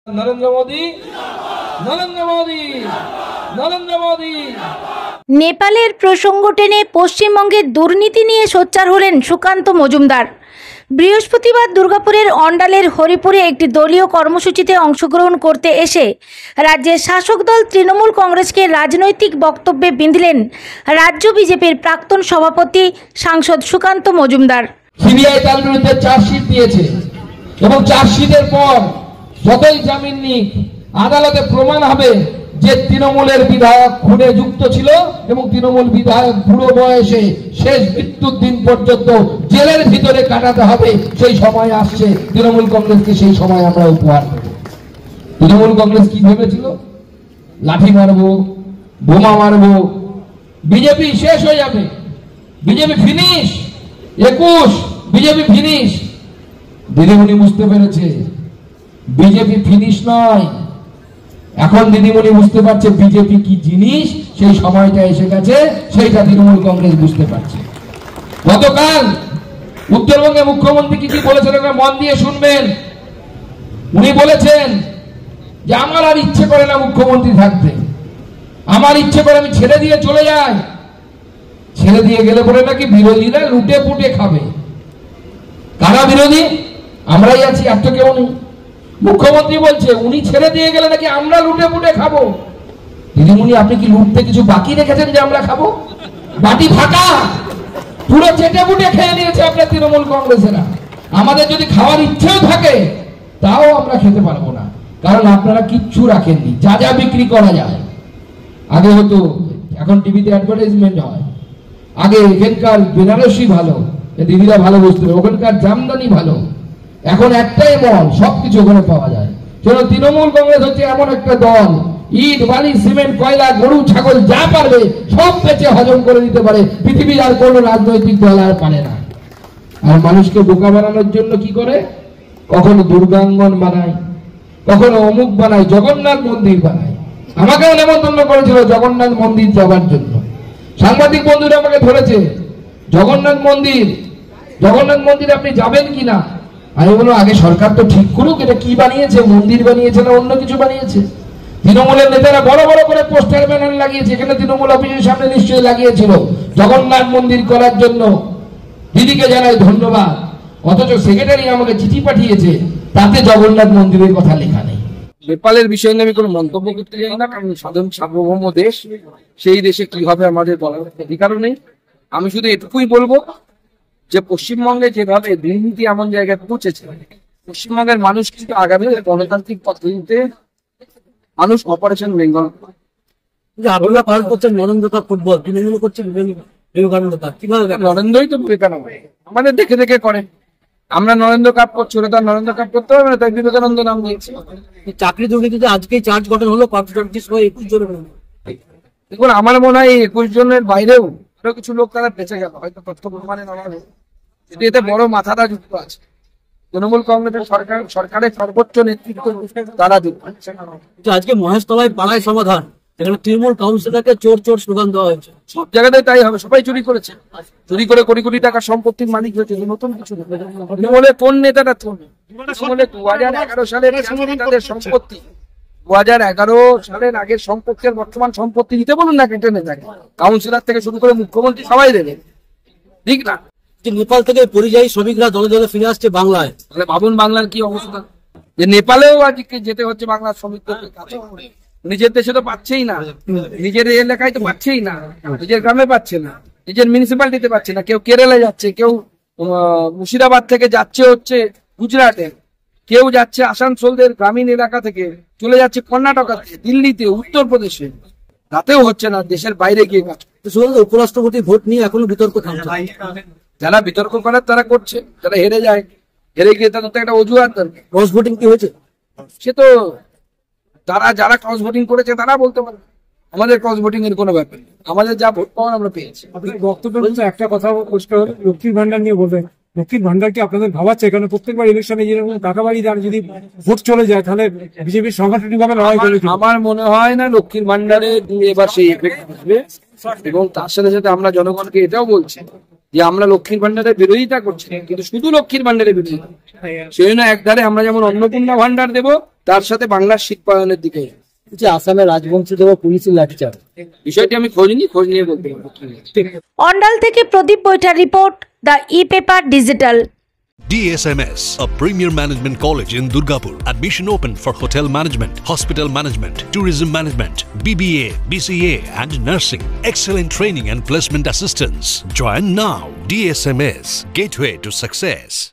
नरेंद्र मोदी नरेंद्र मोदी नरेंद्र मोदी। নেপালের প্রসঙ্গ টেনে পশ্চিমবঙ্গের দুর্নীতি নিয়ে সোচ্চার হলেন সুকান্ত মজুমদার। বৃহস্পতিবার দুর্গাপুরের অন্ডালের হরিপুরে একটি দলীয় কর্মসূচিতে অংশগ্রহণ করতে এসে রাজ্যের শাসক দল তৃণমূল কংগ্রেসকে রাজনৈতিক বক্তব্যে বিঁধলেন রাজ্য বিজেপির প্রাক্তন সভাপতি সাংসদ সুকান্ত মজুমদার। সিবিআই তার বিরুদ্ধে চার্জশিট দিয়েছে এবং চার্জশিটের পর যতই জামিন নিক আদালতে প্রমাণ হবে যে তৃণমূলের বিধায়ক খুনে যুক্ত ছিল এবং তৃণমূল বিধায়ক বুড়ো বয়সে শেষ মৃত্যুর দিন পর্যন্ত জেলের ভিতরে কাটাতে হবে। সেই সময় আসছে, তৃণমূল কংগ্রেসকে সেই সময় আমরা উপহার দেব। তৃণমূল কংগ্রেস কি ভেবেছিল? লাঠি মারবো, বোমা মারবো, বিজেপি শেষ হয়ে যাবে, বিজেপি ফিনিশ, 21 বিজেপি ফিনিশ। দিদিমণি বুঝতে পেরেছে বিজেপি ফিনিশ নয়। এখন দিদিমণি বুঝতে পারছে বিজেপি কি জিনিস, সেই সময়টা এসে গেছে, সেইটা তৃণমূল কংগ্রেস বুঝতে পারছে। গতকাল উত্তরবঙ্গে মুখ্যমন্ত্রী কি বলেছেন মন দিয়ে শুনবেন। উনি বলেছেন যে আমার আর ইচ্ছে করে না মুখ্যমন্ত্রী থাকতে, আমার ইচ্ছে করে আমি ছেড়ে দিয়ে চলে যাই। ছেড়ে দিয়ে গেলে পরে নাকি বিরোধীরা লুটে পুটে খাবে। কারা বিরোধী? আমরাই আছি, আর তো কেউ নেই। মুখ্যমন্ত্রী বলছে উনি ছেড়ে দিয়ে গেলে নাকি আমরা লুটে পুটে খাবো। দিদিমণি, আপনি কি লুটতে কিছু বাকি রেখেছেন যে আমরা খাবো? বাটি ফাঁকা, পুরো চেটে পুটে খেয়ে নিয়েছে আপনার তৃণমূল কংগ্রেসেরা। আমাদের যদি খাওয়ার ইচ্ছেও থাকে তাও আমরা খেতে পারবো না, কারণ আপনারা কিচ্ছু রাখেননি। যা যা বিক্রি করা যায়, আগে হতো, এখন টিভিতে অ্যাডভার্টাইজমেন্ট হয়। আগে এখানকার বেনারসি ভালো, দিদিরা ভালো বুঝতে, ওখানকার জামদানি ভালো। এখন একটাই মল, সবকিছু ওখানে পাওয়া যায়। চলো, তৃণমূল কংগ্রেস হচ্ছে এমন একটা দল, ইট বালি সিমেন্ট কয়লা গরু ছাগল যা পারবে সব বেচে হজম করে দিতে পারে। পৃথিবীর আর কোনো রাজনৈতিক দল আর পারে না। আর মানুষকে বোকা বানানোর জন্য কি করে? কখনো দুর্গাঙ্গন বানায়, কখনো অমুক বানায়, জগন্নাথ মন্দির বানায়। আমাকেও নেমন্তন্ন করেছিল জগন্নাথ মন্দির যাবার জন্য। সাংবাদিক বন্ধুরা আমাকে ধরেছে, জগন্নাথ মন্দির আপনি যাবেন কিনা? আমি বলবো আগে সরকার তো ঠিক করুক এটা কি বানিয়েছে, মন্দির বানিয়েছে না অন্য কিছু বানিয়েছে। তৃণমূলের নেতারা বড় বড় করে পোস্টার ব্যানার লাগিয়েছে, এখানে তৃণমূল অফিসের সামনে নিশ্চয়ই লাগিয়েছিল জগন্নাথ মন্দির করার জন্য। দিদিকে জানাই ধন্যবাদ। অথচ সেক্রেটারি আমাকে চিঠি পাঠিয়েছে, তাতে জগন্নাথ মন্দিরের কথা লেখা নেই। নেপালের বিষয় নিয়ে আমি কোনো মন্তব্য করতে চাই না, কারণ স্বাধীন সার্বভৌম দেশ, সেই দেশে কি হবে আমাদের বলার অধিকারও নেই। আমি শুধু এটুকুই বলবো যে পশ্চিমবঙ্গে যেভাবে দুর্নীতি এমন জায়গায় পৌঁছেছে, পশ্চিমবঙ্গের মানুষ কিন্তু আগামী গণতান্ত্রিক পদ্ধতিতে মানুষ অপারেশন বেঙ্গল। আপনারা পালন করছেন নরেন্দ্র কাপ ফুটবল, তৃণমূল করছেন বিবেকানন্দ কাপ, কিভাবে? নরেন্দ্রই তো বিবেকানন্দ, আমাদের দেখে দেখে করে। আমরা নরেন্দ্র কাপ করছি, ওরা তো নরেন্দ্র কাপ করতে হবে না, তাই বিবেকানন্দ নাম দিয়েছি। চাকরি দুর্নীতিতে আজকেই চার্জ গঠন হলো 21 জনের। দেখুন, আমার মনে হয় 21 জনের বাইরেও আরো কিছু লোক তারা বেঁচে গেল, হয়তো তথ্য প্রমাণে নয়, কিন্তু এতে বড় মাথাটা যুক্ত আছে। তৃণমূল কংগ্রেসের সরকারের সর্বোচ্চ নেতৃত্ব তারা যুক্ত। আজকে মহেশতলায় পাড়ায় সমাধান, এখানে তৃণমূল কাউন্সিলরকে চোর চোর স্লোগান দেওয়া হয়েছে। সব জায়গাতে তাই হবে, সবাই চুরি করেছে, চুরি করে কোটি কোটি টাকার সম্পত্তির মালিক হয়েছে। নতুন কিছু তৃণমূলের কোন নেতাটা? তৃণমূলের 2011 সালের তাদের সম্পত্তি, 2011 সালের আগের সম্পত্তি আর বর্তমান সম্পত্তি দিতে বলুন না কেটে নেতাকে, কাউন্সিলর থেকে শুরু করে মুখ্যমন্ত্রী সবাই দেবে, ঠিক না? নেপাল থেকে পরিযায়ী শ্রমিকরা দলে দলে ফিরে আসছে বাংলায়, তাহলে ভাবুন বাংলার কি অবস্থা। যে নেপালেও আজকে যেতে হচ্ছে বাংলার শ্রমিকদের কাছে। নিজের দেশে তো পাচ্ছেই না, নিজের এলাকায় তো পাচ্ছেই না, নিজের গ্রামে পাচ্ছে না, নিজের মিউনিসিপ্যালিটিতে পাচ্ছে না। কেউ কেরালা যাচ্ছে, কেউ মুর্শিদাবাদ থেকে যাচ্ছে হচ্ছে গুজরাটে, কেউ যাচ্ছে আসানসোলদের গ্রামীণ এলাকা থেকে চলে যাচ্ছে কর্ণাটকাতে, দিল্লিতে, উত্তরপ্রদেশে। তাতেও হচ্ছে না, দেশের বাইরে গিয়ে কাজ। উপরাষ্ট্রপতি ভোট নিয়ে এখনো বিতর্ক থামছে। যারা বিতর্ক করার তারা করছে, যারা হেরে যায়, হেরে গিয়ে তাদের তো একটা অজুহাত দরকার। ক্রস ভোটিং কি হয়েছে? সে তো যারা ক্রস ভোটিং করেছে তারা বলতে পারবে। আমাদের ক্রস ভোটিং এর কোনো ব্যাপার নেই, আমাদের যা ভোট পাওয়ার আমরা পেয়েছি। আপনার বক্তব্য বলছে একটা কথা পরিষ্কার হলো, লক্ষ্মীর ভান্ডার নিয়ে বলবেন। লক্ষ্মীর ভান্ডার কি আপনাদের ভাবাচ্ছে? কারণ প্রত্যেকবার ইলেকশনে যেরকম টাকা বাড়ি দেন, যদি ভোট চলে যায় তাহলে বিজেপির সাংগঠনিক ভাবে লড়াই করে। আমার মনে হয় না লক্ষ্মীর ভান্ডারে এবার সেই এফেক্ট আসবে, এবং তার সাথে সাথে আমরা জনগণকে এটাও বলছি যে আমরা লক্ষ্মীর ভান্ডারের বিরোধিতা করছি, কিন্তু শুধু লক্ষ্মীর ভান্ডারের বিরোধিতা। সেই জন্য একধারে আমরা যেমন অন্নপূর্ণা ভান্ডার দেবো, তার সাথে বাংলার শিল্পায়নের দিকে। যে আসামে রাজবংশীদের উপর পুলিশের লাঠিচার্জ, বিষয়টি আমি খোঁজ নিয়ে বলতে পারবো। অন্ডাল থেকে প্রদীপ বৈঠার report, the epaper digital. DSMS, a premier management college in Durgapur. Admission open for hotel management, hospital management, tourism management, BBA, BCA and nursing. Excellent training and placement assistance. Join now. DSMS, gateway to success.